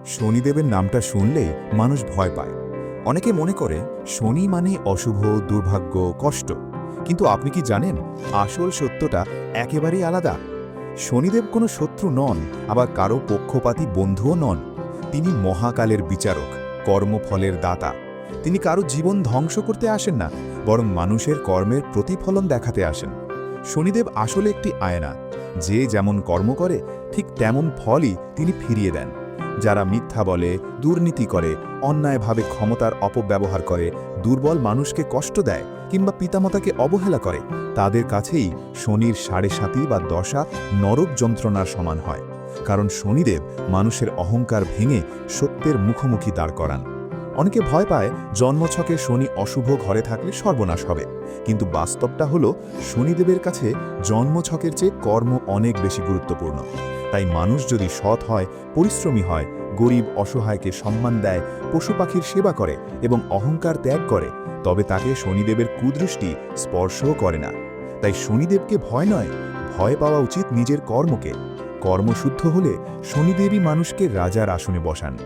শনিদেবের নামটা শুনলেই মানুষ ভয় পায়। অনেকে মনে করে শনি মানে অশুভ, দুর্ভাগ্য, কষ্ট। কিন্তু আপনি কি জানেন আসল সত্যটা একেবারেই আলাদা? শনিদেব কোনো শত্রু নন, আবার কারো পক্ষপাতী বন্ধুও নন। তিনি মহাকালের বিচারক, কর্মফলের দাতা। তিনি কারো জীবন ধ্বংস করতে আসেন না, বরং মানুষের কর্মের প্রতিফলন দেখাতে আসেন। শনিদেব আসলে একটি আয়না। যে যেমন কর্ম করে ঠিক তেমন ফলই তিনি ফিরিয়ে দেন। যারা মিথ্যা বলে, দুর্নীতি করে, অন্যায়ভাবে ক্ষমতার অপব্যবহার করে, দুর্বল মানুষকে কষ্ট দেয় কিংবা পিতামাতাকে অবহেলা করে, তাদের কাছেই শনির ৭.৫ বা দশা নরক যন্ত্রণার সমান হয়। কারণ শনিদেব মানুষের অহংকার ভেঙে সত্যের মুখোমুখি দাঁড় করান। অনেকে ভয় পায় জন্মছকে শনি অশুভ ঘরে থাকলে সর্বনাশ হবে, কিন্তু বাস্তবটা হলো শনিদেবের কাছে জন্মছকের চেয়ে কর্ম অনেক বেশি গুরুত্বপূর্ণ। তাই মানুষ যদি সৎ হয়, পরিশ্রমী হয়, গরিব অসহায়কে সম্মান দেয়, পশু পাখির সেবা করে এবং অহংকার ত্যাগ করে, তবে তাকে শনিদেবের কুদৃষ্টি স্পর্শও করে না। তাই শনিদেবকে ভয় নয়, ভয় পাওয়া উচিত নিজের কর্মকে। কর্মশুদ্ধ হলে শনিদেবই মানুষকে রাজার আসনে বসান।